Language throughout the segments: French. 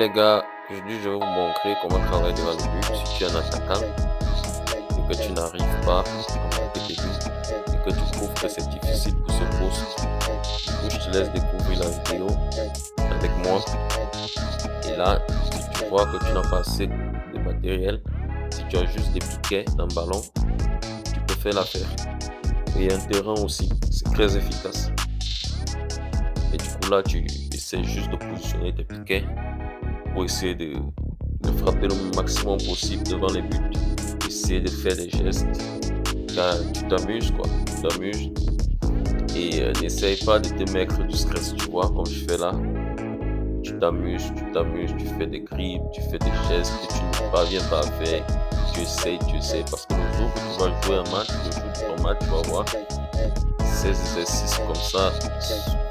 les gars, aujourd'hui je vais vous montrer comment travailler devant le but si tu es un attaquant et que tu n'arrives pas à marquer tes buts et que tu trouves que c'est difficile pour ce poste. Du coup, je te laisse découvrir la vidéo avec moi. Et là, si tu vois que tu n'as pas assez de matériel, si tu as juste des piquets d'un ballon, tu peux faire l'affaire. Et un terrain aussi, c'est très efficace. Et du coup là, tu essaies juste de positionner tes piquets pour essayer de frapper le maximum possible devant les buts. Essayer de faire des gestes. Car tu t'amuses quoi, tu t'amuses. Et n'essaye pas de te mettre du stress, tu vois, comme je fais là. Tu t'amuses, tu fais des grippes, tu fais des gestes que tu ne parviens pas à faire. Tu essayes, parce que le jour où tu vas jouer un match, le jour de ton match, tu vas voir, ces exercices comme ça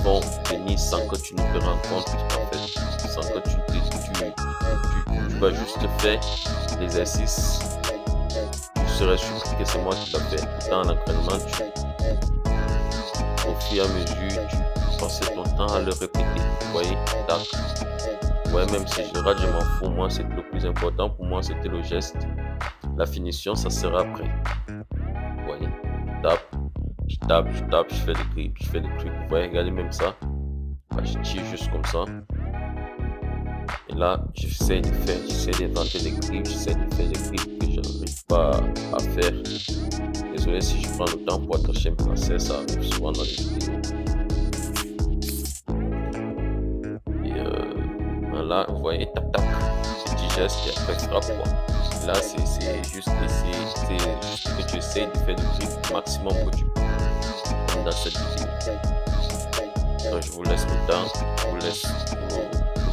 vont venir sans que tu ne te rendes compte, en fait, sans que tu vas juste faire l'exercice. Tu serais surpris que c'est moi qui l'ai fait. Pourtant, en entraînement, au fur et à mesure, tu passais ton temps à le répéter. Vous voyez, tac. Ouais, même si je rate, je m'en fous. Moi, c'est le plus important pour moi, c'était le geste. La finition, ça sera après. Vous voyez, je fais des grippes, je fais des trucs. Vous voyez, regardez même ça. Bah, je tire juste comme ça. Et là, j'essaie d'inventer des grippes, j'essaie de faire des grippes que je n'arrive pas à faire. Désolé si je prends le temps pour attacher un placet, ça arrive souvent dans les vidéos. Et voilà, vous voyez, tac, petit geste et après frappe quoi. Là, c'est juste que tu essaies de faire des grippes le maximum que tu peux, comme dans cette vidéo. Donc, je vous laisse le temps, le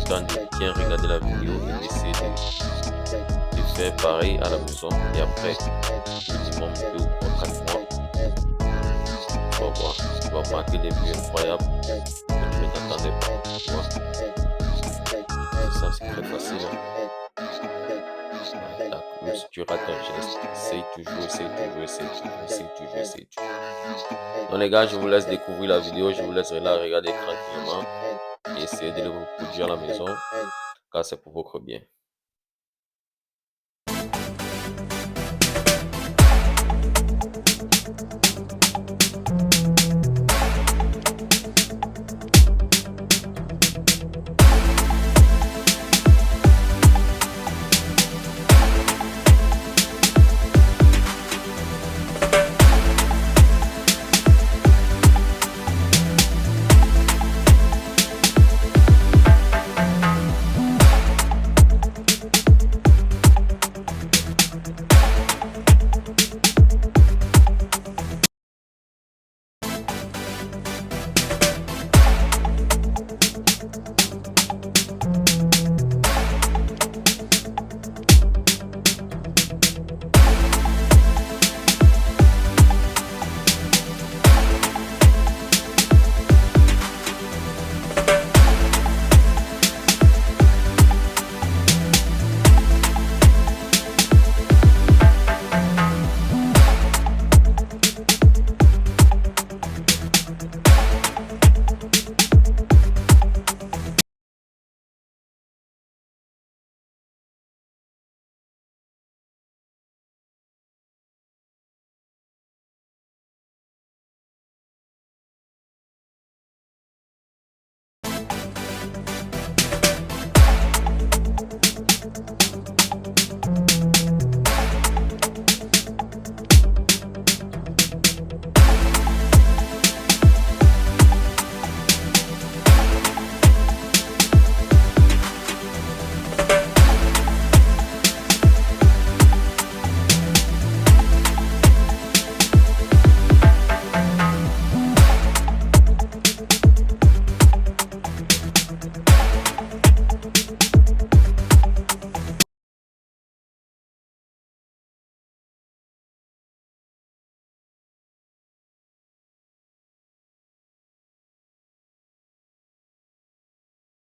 temps de bien regarder la vidéo et d'essayer de faire pareil à la maison. Et après, minimum 2 ou 4 mois, tu vas voir, tu vas marquer des buts incroyables que tu ne t'attendais pas. Tu vois. Ça, c'est très facile. Hein. Même si tu rates un geste, essaye toujours. Donc les gars, je vous laisse découvrir la vidéo, je vous laisse la regarder tranquillement et essayer de le reproduire à la maison, car c'est pour votre bien.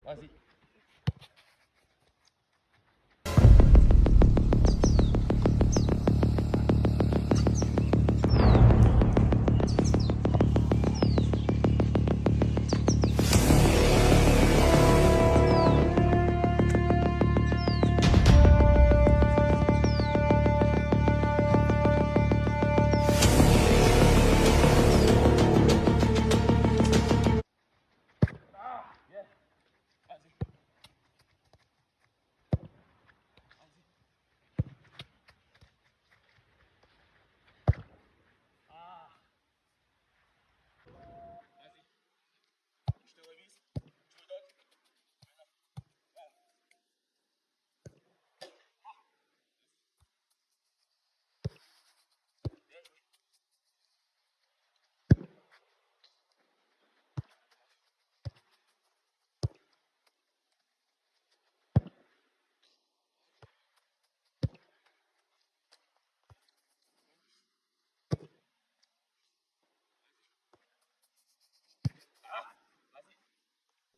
Vas-y.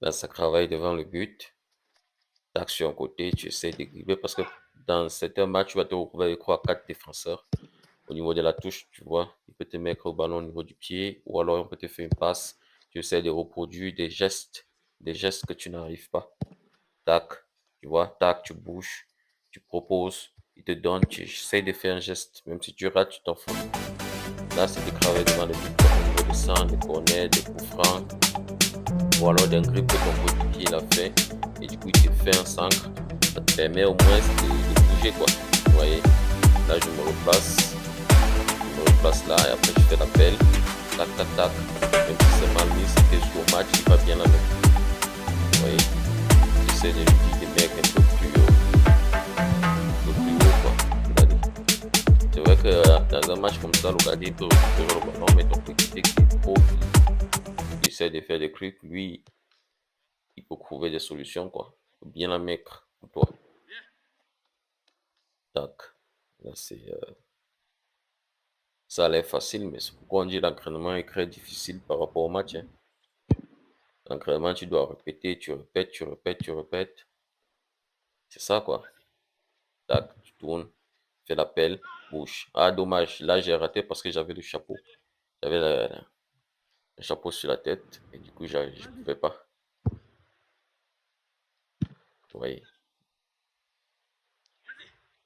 Là, ça travaille devant le but. Tac, sur un côté, tu essaies de dribbler parce que dans certains matchs, tu vas te retrouver avec 3-4 défenseurs. Au niveau de la touche, tu vois, il peut te mettre au ballon au niveau du pied ou alors on peut te faire une passe. Tu essaies de reproduire des gestes que tu n'arrives pas. Tac, tu vois, tac, tu bouges, tu proposes, il te donne, tu essaies de faire un geste. Même si tu rates, tu t'en fous. Là, c'est de travailler devant le but au niveau des centres, des corners, des coups francs ou alors d'un grip que ton coéquipier l'a fait et du coup il te fait un centre. Ça te permet au moins de bouger quoi. Vous voyez, là je me replace là et après je fais l'appel. Tac tac tac. Même si c'est mal mis, c'était jusqu'au match, il va bien la mettre. Vous voyez, j'essaie de lui dire de mettre un peu plus haut quoi. Regardez. C'est vrai que dans un match comme ça, le gardien peut récupérer le ballon, mais ton coéquipier qui est trop, qui essaie de faire des trucs, lui, il faut trouver des solutions, quoi. Faut bien la mettre pour toi. Tac. Là, ça a l'air facile, mais c'est pourquoi on dit l'entraînement est très difficile par rapport au match. Hein. L'entraînement, tu dois répéter, tu répètes, tu répètes, tu répètes. C'est ça, quoi. Tac, tu tournes, fais l'appel, bouge. Ah, dommage. Là, j'ai raté parce que j'avais le chapeau. J'avais le chapeau sur la tête et du coup, je ne pouvais pas. Vous voyez.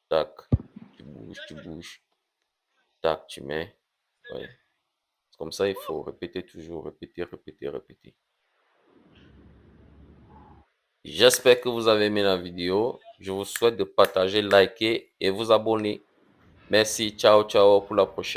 Tac, tu bouges, tu bouges. Tac, tu mets. Ouais. Comme ça, il faut répéter toujours, répéter, répéter, répéter. J'espère que vous avez aimé la vidéo. Je vous souhaite de partager, liker et vous abonner. Merci, ciao, ciao, pour la prochaine.